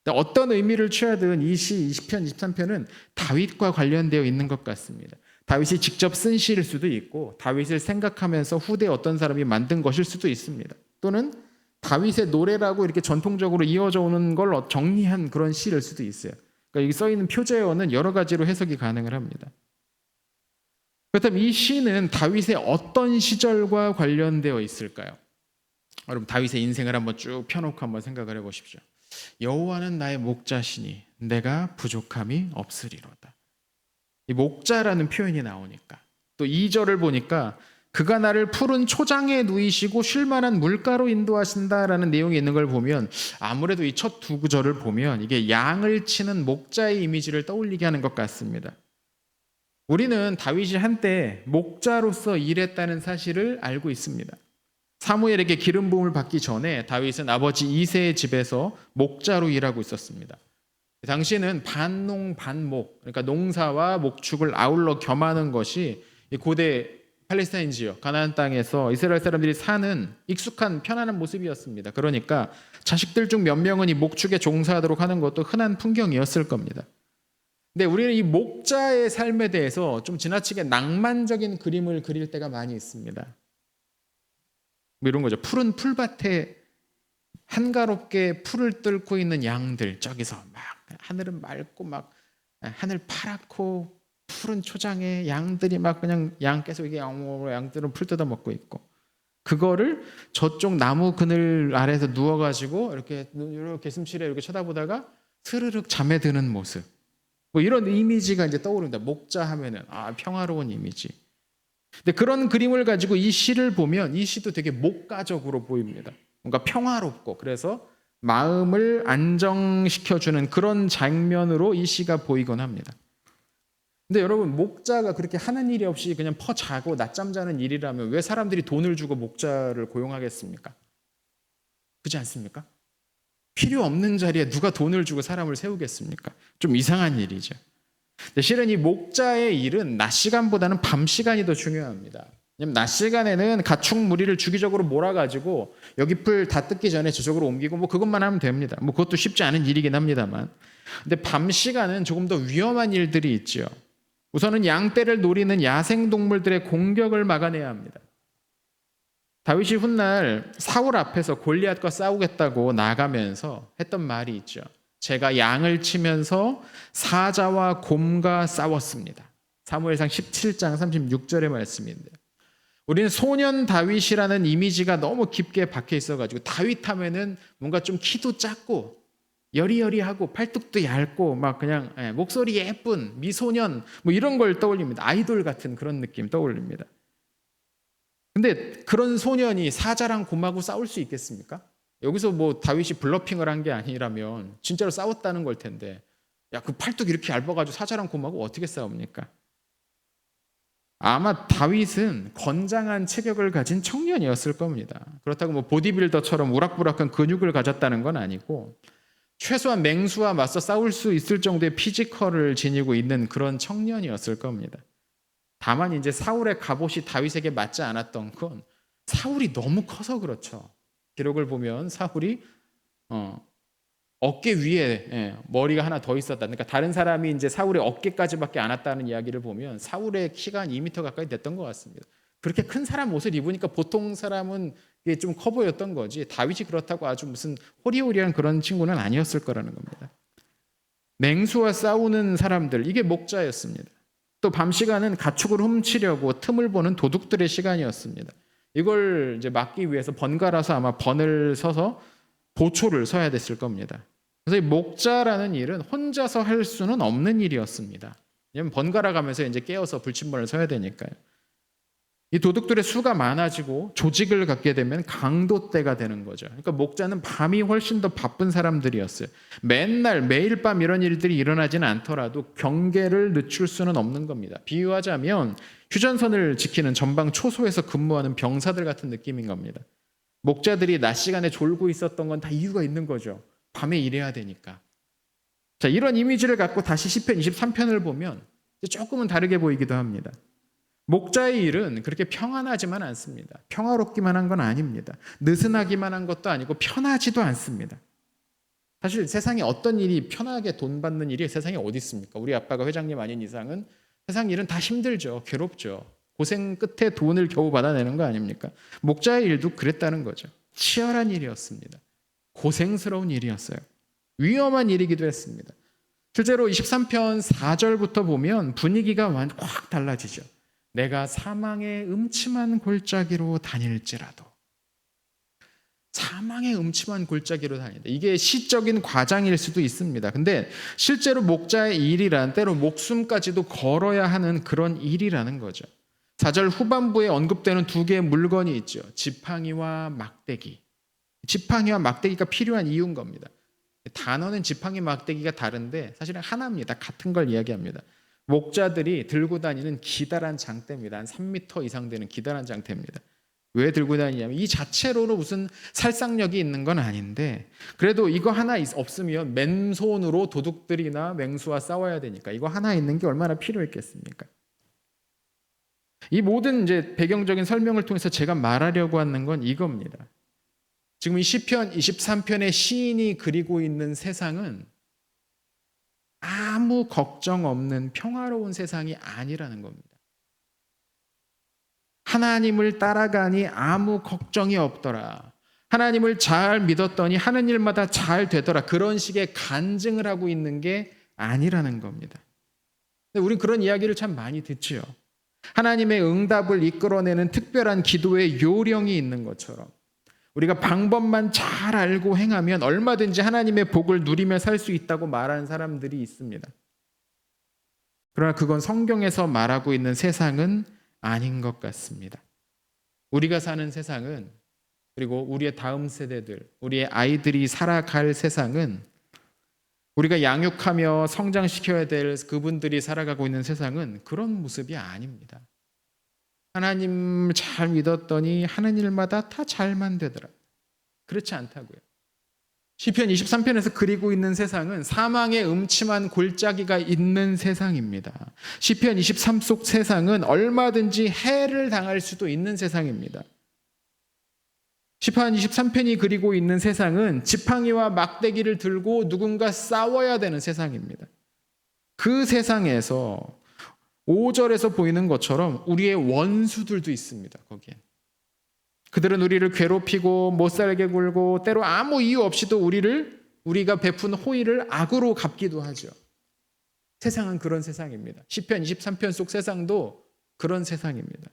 어떤 의미를 취하든 이 시 20편, 23편은 다윗과 관련되어 있는 것 같습니다. 다윗이 직접 쓴 시일 수도 있고 다윗을 생각하면서 후대에 어떤 사람이 만든 것일 수도 있습니다. 또는 다윗의 노래라고 이렇게 전통적으로 이어져 오는 걸 정리한 그런 시일 수도 있어요. 그러니까 여기 써 있는 표제어는 여러 가지로 해석이 가능을 합니다. 그렇다면 이 시는 다윗의 어떤 시절과 관련되어 있을까요? 여러분, 다윗의 인생을 한번 쭉 펴놓고 한번 생각을 해보십시오. 여호와는 나의 목자시니 내가 부족함이 없으리로다. 이 목자라는 표현이 나오니까 또 2절을 보니까 그가 나를 푸른 초장에 누이시고 쉴만한 물가로 인도하신다라는 내용이 있는 걸 보면 아무래도 이 첫 2구절을 보면 이게 양을 치는 목자의 이미지를 떠올리게 하는 것 같습니다. 우리는 다윗이 한때 목자로서 일했다는 사실을 알고 있습니다. 사무엘에게 기름 부음을 받기 전에 다윗은 아버지 이새의 집에서 목자로 일하고 있었습니다. 당시에는 반농 반목, 그러니까 농사와 목축을 아울러 겸하는 것이 고대 팔레스타인 지역 가나안 땅에서 이스라엘 사람들이 사는 익숙한 편안한 모습이었습니다. 그러니까 자식들 중 몇 명은 이 목축에 종사하도록 하는 것도 흔한 풍경이었을 겁니다. 근데 우리는 이 목자의 삶에 대해서 좀 지나치게 낭만적인 그림을 그릴 때가 많이 있습니다. 뭐 이런 거죠. 푸른 풀밭에 한가롭게 풀을 뚫고 있는 양들, 저기서 막 하늘은 맑고 막 하늘 파랗고 푸른 초장에 양들이 막 그냥 양께서 이게 양들은 풀 뜯어 먹고 있고, 그거를 저쪽 나무 그늘 아래에서 누워가지고 이렇게 숨쉬려 이렇게 쳐다보다가 스르륵 잠에 드는 모습, 뭐 이런 이미지가 이제 떠오릅니다. 목자 하면은 평화로운 이미지. 근데 그런 그림을 가지고 이 시를 보면 이 시도 되게 목가적으로 보입니다. 뭔가 평화롭고 그래서 마음을 안정시켜주는 그런 장면으로 이 시가 보이곤 합니다. 근데 여러분, 목자가 그렇게 하는 일이 없이 그냥 자고 낮잠 자는 일이라면 왜 사람들이 돈을 주고 목자를 고용하겠습니까? 그렇지 않습니까? 필요 없는 자리에 누가 돈을 주고 사람을 세우겠습니까? 좀 이상한 일이죠. 근데 실은 이 목자의 일은 낮 시간보다는 밤 시간이 더 중요합니다. 왜냐면 낮 시간에는 가축 무리를 주기적으로 몰아가지고 여기 풀 다 뜯기 전에 저쪽으로 옮기고 뭐 그것만 하면 됩니다. 뭐 그것도 쉽지 않은 일이긴 합니다만. 근데 밤 시간은 조금 더 위험한 일들이 있죠. 우선은 양떼를 노리는 야생 동물들의 공격을 막아내야 합니다. 다윗이 훗날 사울 앞에서 골리앗과 싸우겠다고 나가면서 했던 말이 있죠. 제가 양을 치면서 사자와 곰과 싸웠습니다. 사무엘상 17장 36절의 말씀인데, 우리는 소년 다윗이라는 이미지가 너무 깊게 박혀 있어가지고 다윗 하면은 뭔가 좀 키도 작고 여리여리하고 팔뚝도 얇고 막 그냥 목소리 예쁜 미소년 뭐 이런 걸 떠올립니다. 아이돌 같은 그런 느낌 떠올립니다. 근데 그런 소년이 사자랑 곰하고 싸울 수 있겠습니까? 여기서 뭐 다윗이 블러핑을 한 게 아니라면 진짜로 싸웠다는 걸 텐데, 야, 그 팔뚝 이렇게 얇아가지고 사자랑 곰하고 어떻게 싸웁니까? 아마 다윗은 건장한 체격을 가진 청년이었을 겁니다. 그렇다고 뭐 보디빌더처럼 우락부락한 근육을 가졌다는 건 아니고 최소한 맹수와 맞서 싸울 수 있을 정도의 피지컬을 지니고 있는 그런 청년이었을 겁니다. 다만 이제 사울의 갑옷이 다윗에게 맞지 않았던 건 사울이 너무 커서 그렇죠. 기록을 보면 사울이 어, 어깨 위에 머리가 하나 더 있었다. 그러니까 다른 사람이 이제 사울의 어깨까지밖에 안 왔다는 이야기를 보면 사울의 키가 한 2m 가까이 됐던 것 같습니다. 그렇게 큰 사람 옷을 입으니까 보통 사람은 이게 좀 커 보였던 거지. 다윗이 그렇다고 아주 무슨 호리호리한 그런 친구는 아니었을 거라는 겁니다. 맹수와 싸우는 사람들, 이게 목자였습니다. 또 밤 시간은 가축을 훔치려고 틈을 보는 도둑들의 시간이었습니다. 이걸 이제 막기 위해서 번갈아서 아마 번을 서서 보초를 서야 됐을 겁니다. 그래서 이 목자라는 일은 혼자서 할 수는 없는 일이었습니다. 왜냐하면 번갈아 가면서 이제 깨어서 불침번을 서야 되니까요. 이 도둑들의 수가 많아지고 조직을 갖게 되면 강도떼가 되는 거죠. 그러니까 목자는 밤이 훨씬 더 바쁜 사람들이었어요. 맨날 매일 밤 이런 일들이 일어나지는 않더라도 경계를 늦출 수는 없는 겁니다. 비유하자면 휴전선을 지키는 전방 초소에서 근무하는 병사들 같은 느낌인 겁니다. 목자들이 낮 시간에 졸고 있었던 건 다 이유가 있는 거죠. 밤에 일해야 되니까. 자, 이런 이미지를 갖고 다시 시편 23편을 보면 조금은 다르게 보이기도 합니다. 목자의 일은 그렇게 평안하지만 않습니다. 평화롭기만 한 건 아닙니다. 느슨하기만 한 것도 아니고 편하지도 않습니다. 사실 세상에 어떤 일이 편하게 돈 받는 일이 세상에 어디 있습니까? 우리 아빠가 회장님 아닌 이상은 세상 일은 다 힘들죠. 괴롭죠. 고생 끝에 돈을 겨우 받아내는 거 아닙니까? 목자의 일도 그랬다는 거죠. 치열한 일이었습니다. 고생스러운 일이었어요. 위험한 일이기도 했습니다. 실제로 23편 4절부터 보면 분위기가 확 달라지죠. 내가 사망의 음침한 골짜기로 다닐지라도. 사망의 음침한 골짜기로 다닌다. 이게 시적인 과장일 수도 있습니다. 근데 실제로 목자의 일이란 때로 목숨까지도 걸어야 하는 그런 일이라는 거죠. 4절 후반부에 언급되는 두 개의 물건이 있죠. 지팡이와 막대기. 지팡이와 막대기가 필요한 이유인 겁니다. 단어는 지팡이 막대기가 다른데 사실은 하나입니다. 같은 걸 이야기합니다. 목자들이 들고 다니는 기다란 장대입니다. 한 3m 이상 되는 기다란 장대입니다. 왜 들고 다니냐면 이 자체로는 무슨 살상력이 있는 건 아닌데 그래도 이거 하나 없으면 맨손으로 도둑들이나 맹수와 싸워야 되니까 이거 하나 있는 게 얼마나 필요했겠습니까? 이 모든 이제 배경적인 설명을 통해서 제가 말하려고 하는 건 이겁니다. 지금 이 시편 23편의 시인이 그리고 있는 세상은 아무 걱정 없는 평화로운 세상이 아니라는 겁니다. 하나님을 따라가니 아무 걱정이 없더라. 하나님을 잘 믿었더니 하는 일마다 잘 되더라. 그런 식의 간증을 하고 있는 게 아니라는 겁니다. 우리는 그런 이야기를 참 많이 듣지요. 하나님의 응답을 이끌어내는 특별한 기도의 요령이 있는 것처럼 우리가 방법만 잘 알고 행하면 얼마든지 하나님의 복을 누리며 살 수 있다고 말하는 사람들이 있습니다. 그러나 그건 성경에서 말하고 있는 세상은 아닌 것 같습니다. 우리가 사는 세상은 그리고 우리의 다음 세대들, 우리의 아이들이 살아갈 세상은 우리가 양육하며 성장시켜야 될 그분들이 살아가고 있는 세상은 그런 모습이 아닙니다. 하나님 잘 믿었더니 하는 일마다 다 잘만 되더라. 그렇지 않다고요. 시편 23편에서 그리고 있는 세상은 사망의 음침한 골짜기가 있는 세상입니다. 시편 23 속 세상은 얼마든지 해를 당할 수도 있는 세상입니다. 시편 23편이 그리고 있는 세상은 지팡이와 막대기를 들고 누군가 싸워야 되는 세상입니다. 그 세상에서 5절에서 보이는 것처럼 우리의 원수들도 있습니다. 거기에 그들은 우리를 괴롭히고 못살게 굴고 때로 아무 이유 없이도 우리가 베푼 호의를 악으로 갚기도 하죠. 세상은 그런 세상입니다. 시편 23편 속 세상도 그런 세상입니다.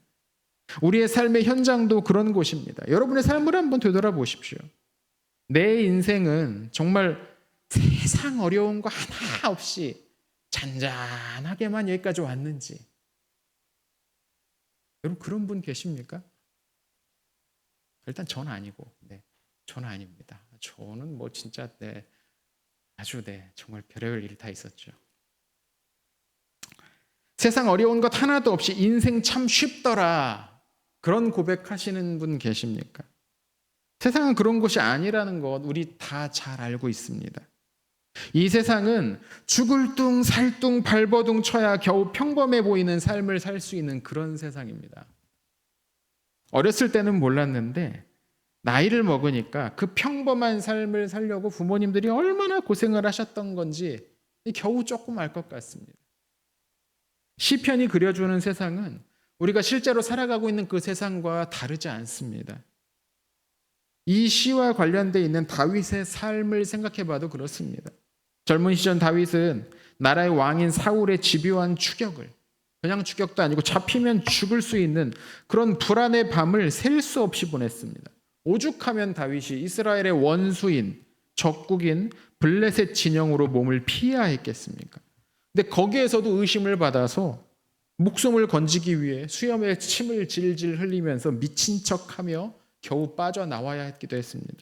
우리의 삶의 현장도 그런 곳입니다. 여러분의 삶을 한번 되돌아보십시오. 내 인생은 정말 세상 어려운 거 하나 없이 잔잔하게만 여기까지 왔는지 여러분 그런 분 계십니까? 일단 저는 아니고 저는 아닙니다. 저는 뭐 진짜 아주 정말 별의별 일이 다 있었죠. 세상 어려운 것 하나도 없이 인생 참 쉽더라 그런 고백하시는 분 계십니까? 세상은 그런 곳이 아니라는 것 우리 다 잘 알고 있습니다. 이 세상은 죽을 둥 살둥 발버둥 쳐야 겨우 평범해 보이는 삶을 살 수 있는 그런 세상입니다. 어렸을 때는 몰랐는데 나이를 먹으니까 그 평범한 삶을 살려고 부모님들이 얼마나 고생을 하셨던 건지 겨우 조금 알 것 같습니다. 시편이 그려주는 세상은 우리가 실제로 살아가고 있는 그 세상과 다르지 않습니다. 이 시와 관련되어 있는 다윗의 삶을 생각해 봐도 그렇습니다. 젊은 시절 다윗은 나라의 왕인 사울의 집요한 추격을, 그냥 추격도 아니고 잡히면 죽을 수 있는 그런 불안의 밤을 셀 수 없이 보냈습니다. 오죽하면 다윗이 이스라엘의 원수인 적국인 블레셋 진영으로 몸을 피해야 했겠습니까? 근데 거기에서도 의심을 받아서 목숨을 건지기 위해 수염에 침을 질질 흘리면서 미친 척하며 겨우 빠져나와야 했기도 했습니다.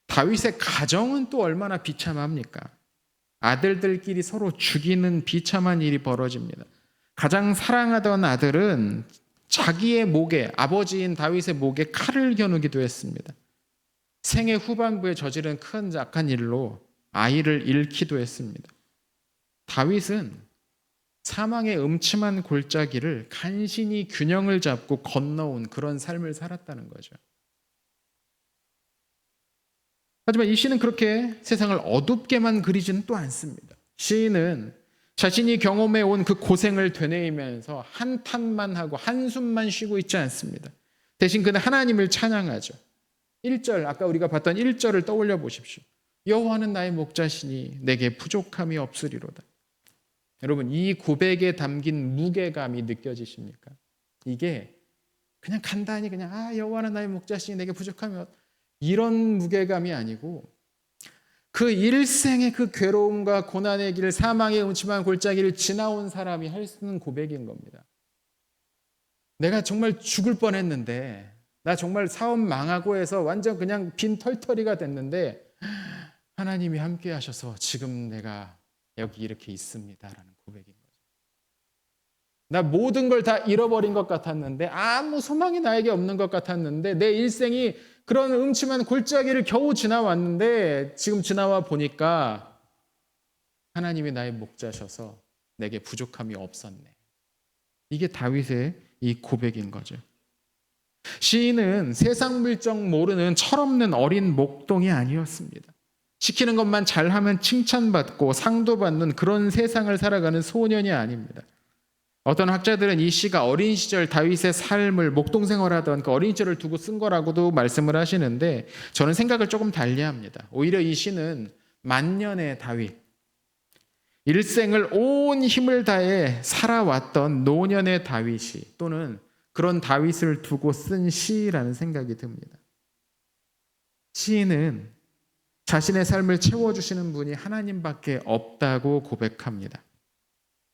다윗의 가정은 또 얼마나 비참합니까? 아들들끼리 서로 죽이는 비참한 일이 벌어집니다. 가장 사랑하던 아들은 자기의 목에, 아버지인 다윗의 목에 칼을 겨누기도 했습니다. 생애 후반부에 저지른 큰 악한 일로 아이를 잃기도 했습니다. 다윗은 사망의 음침한 골짜기를 간신히 균형을 잡고 건너온 그런 삶을 살았다는 거죠. 하지만 이 시는 그렇게 세상을 어둡게만 그리지는 또 않습니다. 시인은 자신이 경험해 온 그 고생을 되뇌이면서 한탄만 하고 한숨만 쉬고 있지 않습니다. 대신 그는 하나님을 찬양하죠. 1절, 아까 우리가 봤던 1절을 떠올려 보십시오. 여호와는 나의 목자시니 내게 부족함이 없으리로다. 여러분, 이 고백에 담긴 무게감이 느껴지십니까? 이게 그냥 간단히 그냥 여호와는 나의 목자시니 내게 부족함이 이런 무게감이 아니고 그 일생의 그 괴로움과 고난의 길, 사망의 음침한 골짜기를 지나온 사람이 할 수 있는 고백인 겁니다. 내가 정말 죽을 뻔했는데, 나 정말 사업 망하고 해서 완전 그냥 빈 털터리가 됐는데 하나님이 함께 하셔서 지금 내가 여기 이렇게 있습니다라는 고백인 거죠. 나 모든 걸 다 잃어버린 것 같았는데, 아무 소망이 나에게 없는 것 같았는데, 내 일생이 그런 음침한 골짜기를 겨우 지나왔는데 지금 지나와 보니까 하나님이 나의 목자셔서 내게 부족함이 없었네. 이게 다윗의 이 고백인 거죠. 시인은 세상 물정 모르는 철없는 어린 목동이 아니었습니다. 시키는 것만 잘하면 칭찬받고 상도 받는 그런 세상을 살아가는 소년이 아닙니다. 어떤 학자들은 이 시가 어린 시절 다윗의 삶을 목동생활하던 그 어린 시절을 두고 쓴 거라고도 말씀을 하시는데 저는 생각을 조금 달리합니다. 오히려 이 시는 만년의 다윗, 일생을 온 힘을 다해 살아왔던 노년의 다윗이 또는 그런 다윗을 두고 쓴 시라는 생각이 듭니다. 시인은 자신의 삶을 채워주시는 분이 하나님밖에 없다고 고백합니다.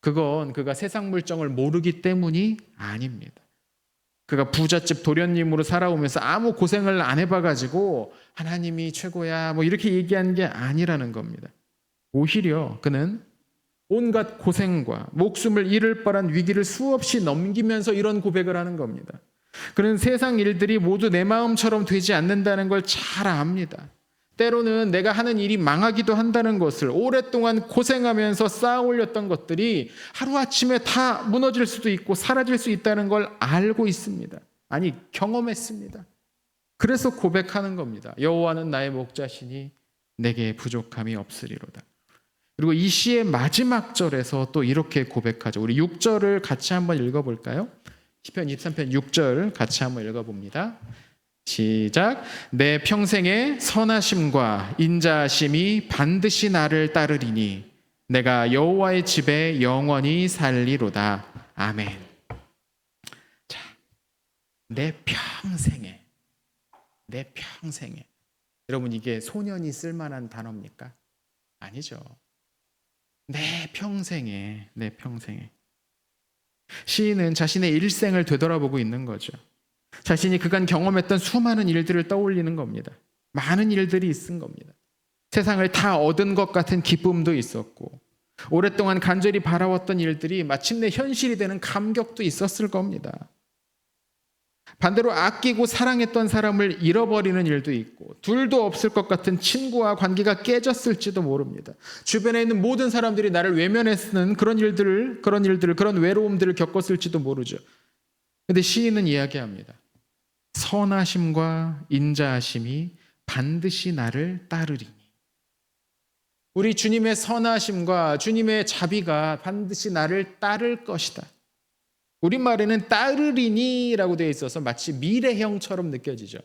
그건 그가 세상 물정을 모르기 때문이 아닙니다. 그가 부잣집 도련님으로 살아오면서 아무 고생을 안 해봐가지고 하나님이 최고야 뭐 이렇게 얘기한 게 아니라는 겁니다. 오히려 그는 온갖 고생과 목숨을 잃을 뻔한 위기를 수없이 넘기면서 이런 고백을 하는 겁니다. 그는 세상 일들이 모두 내 마음처럼 되지 않는다는 걸 잘 압니다. 때로는 내가 하는 일이 망하기도 한다는 것을, 오랫동안 고생하면서 쌓아 올렸던 것들이 하루아침에 다 무너질 수도 있고 사라질 수 있다는 걸 알고 있습니다. 아니, 경험했습니다. 그래서 고백하는 겁니다. 여호와는 나의 목자시니 내게 부족함이 없으리로다. 그리고 이 시의 마지막 절에서 또 이렇게 고백하죠. 우리 6절을 같이 한번 읽어볼까요? 시편 23편 6절 같이 한번 읽어봅니다. 시작. 내 평생의 선하심과 인자하심이 반드시 나를 따르리니 내가 여호와의 집에 영원히 살리로다. 아멘. 자, 내 평생에 여러분, 이게 소년이 쓸만한 단어입니까? 아니죠. 내 평생에 시인은 자신의 일생을 되돌아보고 있는 거죠. 자신이 그간 경험했던 수많은 일들을 떠올리는 겁니다. 많은 일들이 있은 겁니다. 세상을 다 얻은 것 같은 기쁨도 있었고 오랫동안 간절히 바라왔던 일들이 마침내 현실이 되는 감격도 있었을 겁니다. 반대로 아끼고 사랑했던 사람을 잃어버리는 일도 있고 둘도 없을 것 같은 친구와 관계가 깨졌을지도 모릅니다. 주변에 있는 모든 사람들이 나를 외면했는 그런 외로움들을 겪었을지도 모르죠. 그런데 시인은 이야기합니다. 선하심과 인자하심이 반드시 나를 따르리니. 우리 주님의 선하심과 주님의 자비가 반드시 나를 따를 것이다. 우리말에는 따르리니라고 되어 있어서 마치 미래형처럼 느껴지죠.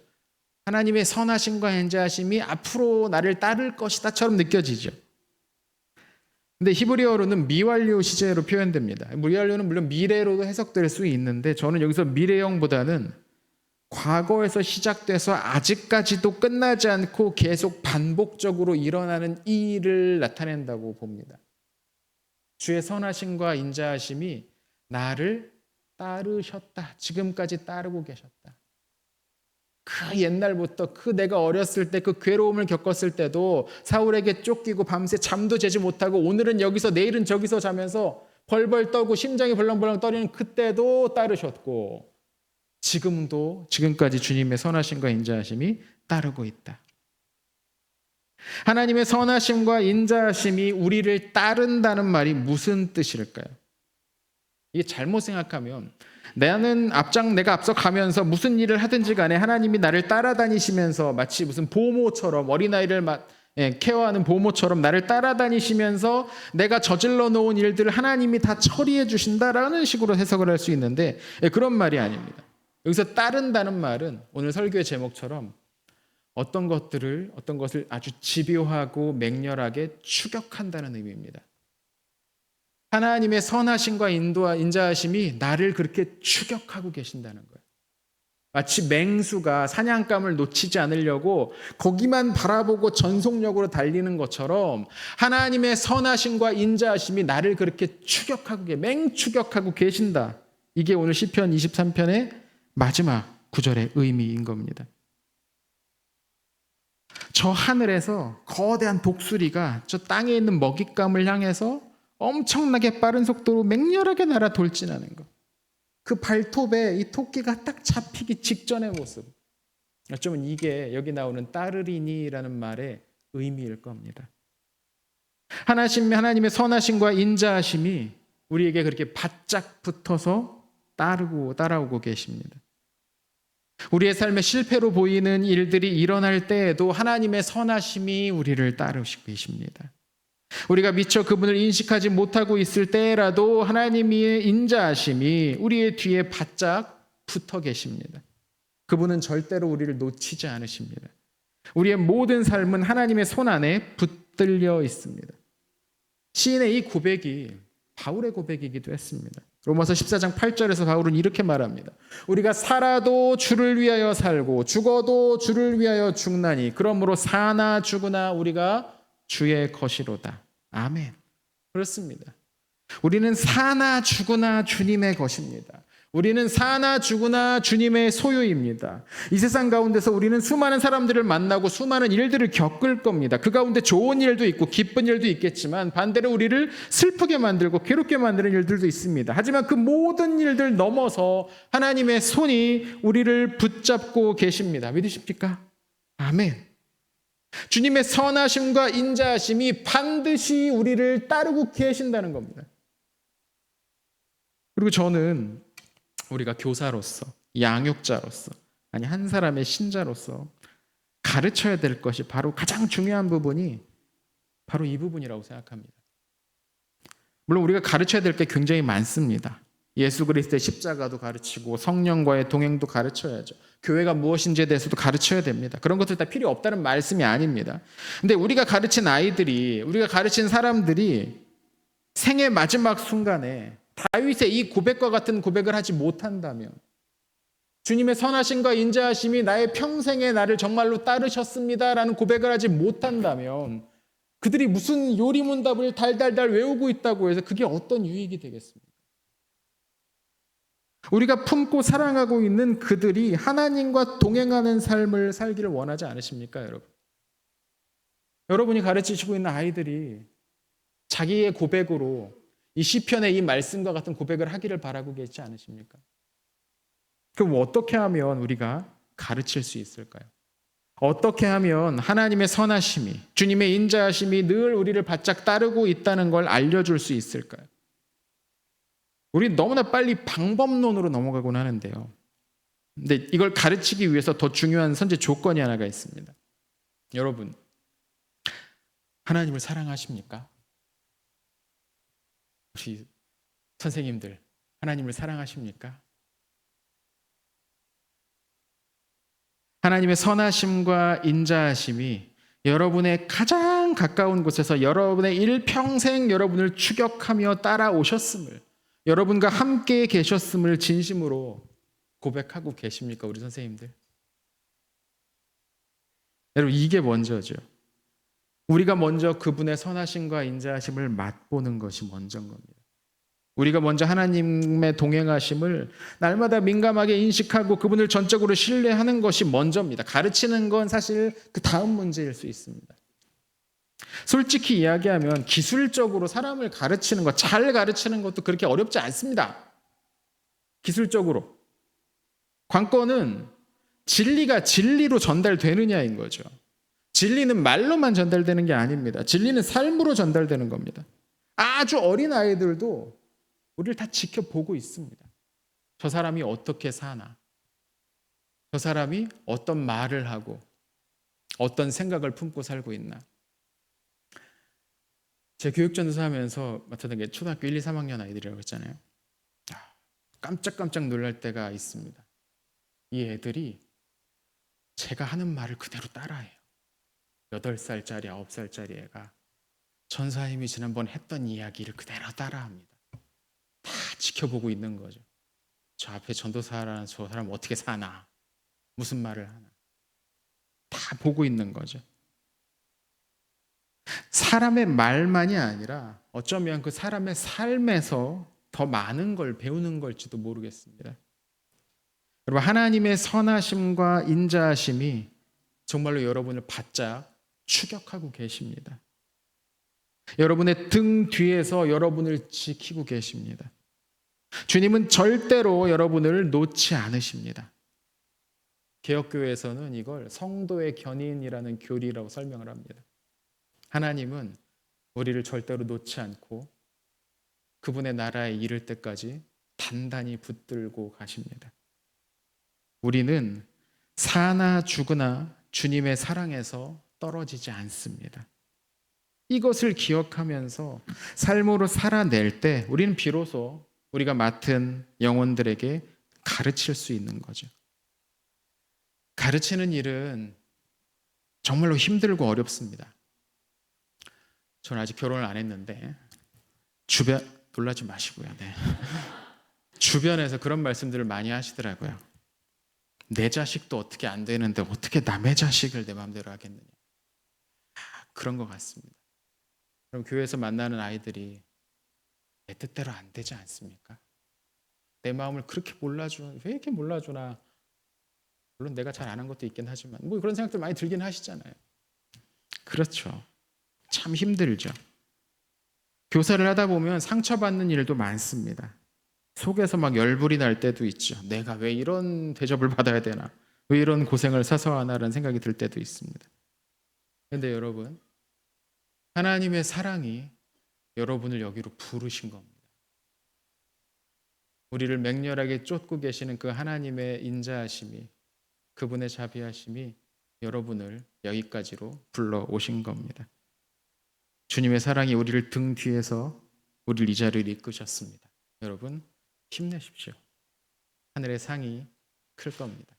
하나님의 선하심과 인자하심이 앞으로 나를 따를 것이다처럼 느껴지죠. 근데 히브리어로는 미완료 시제로 표현됩니다. 미완료는 물론 미래로도 해석될 수 있는데 저는 여기서 미래형보다는 과거에서 시작돼서 아직까지도 끝나지 않고 계속 반복적으로 일어나는 일을 나타낸다고 봅니다. 주의 선하심과 인자하심이 나를 따르셨다. 지금까지 따르고 계셨다. 그 옛날부터 그 내가 어렸을 때 그 괴로움을 겪었을 때도 사울에게 쫓기고 밤새 잠도 재지 못하고 오늘은 여기서 내일은 저기서 자면서 벌벌 떨고 심장이 벌렁벌렁 떨리는 그때도 따르셨고 지금도 지금까지 주님의 선하심과 인자하심이 따르고 있다. 하나님의 선하심과 인자하심이 우리를 따른다는 말이 무슨 뜻일까요? 이게 잘못 생각하면 내가 앞서가면서 무슨 일을 하든지 간에 하나님이 나를 따라다니시면서 마치 무슨 보모처럼 어린아이를 케어하는 보모처럼 나를 따라다니시면서 내가 저질러 놓은 일들을 하나님이 다 처리해 주신다라는 식으로 해석을 할 수 있는데 그런 말이 아닙니다. 여기서 따른다는 말은 오늘 설교의 제목처럼 어떤 것을 아주 집요하고 맹렬하게 추격한다는 의미입니다. 하나님의 선하심과 인자하심이 나를 그렇게 추격하고 계신다는 거예요. 마치 맹수가 사냥감을 놓치지 않으려고 거기만 바라보고 전속력으로 달리는 것처럼 하나님의 선하심과 인자하심이 나를 그렇게 맹추격하고 계신다. 이게 오늘 시편 23편의 마지막 구절의 의미인 겁니다. 저 하늘에서 거대한 독수리가 저 땅에 있는 먹잇감을 향해서 엄청나게 빠른 속도로 맹렬하게 날아 돌진하는 것. 그 발톱에 이 토끼가 딱 잡히기 직전의 모습. 어쩌면 이게 여기 나오는 따르리니라는 말의 의미일 겁니다. 하나님의 선하심과 인자하심이 우리에게 그렇게 바짝 붙어서 따라오고 계십니다. 우리의 삶에 실패로 보이는 일들이 일어날 때에도 하나님의 선하심이 우리를 따르시고 계십니다. 우리가 미처 그분을 인식하지 못하고 있을 때라도 하나님의 인자하심이 우리의 뒤에 바짝 붙어 계십니다. 그분은 절대로 우리를 놓치지 않으십니다. 우리의 모든 삶은 하나님의 손 안에 붙들려 있습니다. 시인의 이 고백이 바울의 고백이기도 했습니다. 로마서 14장 8절에서 바울은 이렇게 말합니다. 우리가 살아도 주를 위하여 살고 죽어도 주를 위하여 죽나니 그러므로 사나 죽으나 우리가 주의 것이로다. 아멘. 그렇습니다. 우리는 사나 죽으나 주님의 것입니다. 우리는 사나 죽으나 주님의 소유입니다. 이 세상 가운데서 우리는 수많은 사람들을 만나고 수많은 일들을 겪을 겁니다. 그 가운데 좋은 일도 있고 기쁜 일도 있겠지만 반대로 우리를 슬프게 만들고 괴롭게 만드는 일들도 있습니다. 하지만 그 모든 일들 넘어서 하나님의 손이 우리를 붙잡고 계십니다. 믿으십니까? 아멘. 주님의 선하심과 인자하심이 반드시 우리를 따르고 계신다는 겁니다. 그리고 저는 우리가 교사로서, 양육자로서, 한 사람의 신자로서 가르쳐야 될 것이 바로 가장 중요한 부분이 바로 이 부분이라고 생각합니다. 물론 우리가 가르쳐야 될 게 굉장히 많습니다. 예수 그리스도의 십자가도 가르치고 성령과의 동행도 가르쳐야죠. 교회가 무엇인지에 대해서도 가르쳐야 됩니다. 그런 것들 다 필요 없다는 말씀이 아닙니다. 근데 우리가 가르친 아이들이, 우리가 가르친 사람들이 생의 마지막 순간에 다윗의 이 고백과 같은 고백을 하지 못한다면, 주님의 선하심과 인자하심이 나의 평생에 나를 정말로 따르셨습니다라는 고백을 하지 못한다면 그들이 무슨 요리문답을 달달달 외우고 있다고 해서 그게 어떤 유익이 되겠습니까? 우리가 품고 사랑하고 있는 그들이 하나님과 동행하는 삶을 살기를 원하지 않으십니까, 여러분? 여러분이 가르치시고 있는 아이들이 자기의 고백으로 이 시편의 이 말씀과 같은 고백을 하기를 바라고 계시지 않으십니까? 그럼 어떻게 하면 우리가 가르칠 수 있을까요? 어떻게 하면 하나님의 선하심이, 주님의 인자하심이 늘 우리를 바짝 따르고 있다는 걸 알려줄 수 있을까요? 우리 너무나 빨리 방법론으로 넘어가곤 하는데요. 근데 이걸 가르치기 위해서 더 중요한 선제 조건이 하나가 있습니다. 여러분, 하나님을 사랑하십니까? 우리 선생님들, 하나님을 사랑하십니까? 하나님의 선하심과 인자하심이 여러분의 가장 가까운 곳에서 여러분의 일평생 여러분을 추격하며 따라오셨음을, 여러분과 함께 계셨음을 진심으로 고백하고 계십니까, 우리 선생님들? 여러분, 이게 먼저죠. 우리가 먼저 그분의 선하심과 인자하심을 맛보는 것이 먼저인 겁니다. 우리가 먼저 하나님의 동행하심을 날마다 민감하게 인식하고 그분을 전적으로 신뢰하는 것이 먼저입니다. 가르치는 건 사실 그 다음 문제일 수 있습니다. 솔직히 이야기하면 기술적으로 사람을 가르치는 것, 잘 가르치는 것도 그렇게 어렵지 않습니다. 기술적으로. 관건은 진리가 진리로 전달되느냐인 거죠. 진리는 말로만 전달되는 게 아닙니다. 진리는 삶으로 전달되는 겁니다. 아주 어린 아이들도 우리를 다 지켜보고 있습니다. 저 사람이 어떻게 사나? 저 사람이 어떤 말을 하고 어떤 생각을 품고 살고 있나? 제 교육전도사 하면서 맡았던 게 초등학교 1, 2, 3학년 아이들이라고 했잖아요. 깜짝깜짝 놀랄 때가 있습니다. 이 애들이 제가 하는 말을 그대로 따라해요. 8살짜리, 9살짜리 애가 전사님이 지난번 했던 이야기를 그대로 따라합니다. 다 지켜보고 있는 거죠. 저 앞에 전도사라는 저 사람 어떻게 사나? 무슨 말을 하나? 다 보고 있는 거죠. 사람의 말만이 아니라 어쩌면 그 사람의 삶에서 더 많은 걸 배우는 걸지도 모르겠습니다. 여러분, 하나님의 선하심과 인자하심이 정말로 여러분을 바짝 추격하고 계십니다. 여러분의 등 뒤에서 여러분을 지키고 계십니다. 주님은 절대로 여러분을 놓지 않으십니다. 개혁교회에서는 이걸 성도의 견인이라는 교리라고 설명을 합니다. 하나님은 우리를 절대로 놓지 않고 그분의 나라에 이를 때까지 단단히 붙들고 가십니다. 우리는 사나 죽으나 주님의 사랑에서 떨어지지 않습니다. 이것을 기억하면서 삶으로 살아낼 때 우리는 비로소 우리가 맡은 영혼들에게 가르칠 수 있는 거죠. 가르치는 일은 정말로 힘들고 어렵습니다. 저는 아직 결혼을 안 했는데 주변 놀라지 마시고요. 네. 주변에서 그런 말씀들을 많이 하시더라고요. 내 자식도 어떻게 안 되는데 어떻게 남의 자식을 내 마음대로 하겠느냐. 그런 것 같습니다. 그럼 교회에서 만나는 아이들이 내 뜻대로 안 되지 않습니까? 내 마음을 그렇게 몰라주나, 왜 이렇게 몰라주나. 물론 내가 잘 아는 것도 있긴 하지만 뭐 그런 생각들 많이 들긴 하시잖아요. 그렇죠. 참 힘들죠. 교사를 하다 보면 상처받는 일도 많습니다. 속에서 막 열불이 날 때도 있죠. 내가 왜 이런 대접을 받아야 되나? 왜 이런 고생을 사서 하나라는 생각이 들 때도 있습니다. 그런데 여러분, 하나님의 사랑이 여러분을 여기로 부르신 겁니다. 우리를 맹렬하게 쫓고 계시는 그 하나님의 인자하심이, 그분의 자비하심이 여러분을 여기까지로 불러오신 겁니다. 주님의 사랑이 우리를 등 뒤에서 우리를 이 자리를 이끄셨습니다. 여러분, 힘내십시오. 하늘의 상이 클 겁니다.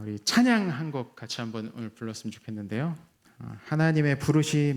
우리 찬양 한 곡 같이 한번 오늘 불렀으면 좋겠는데요. 하나님의 부르심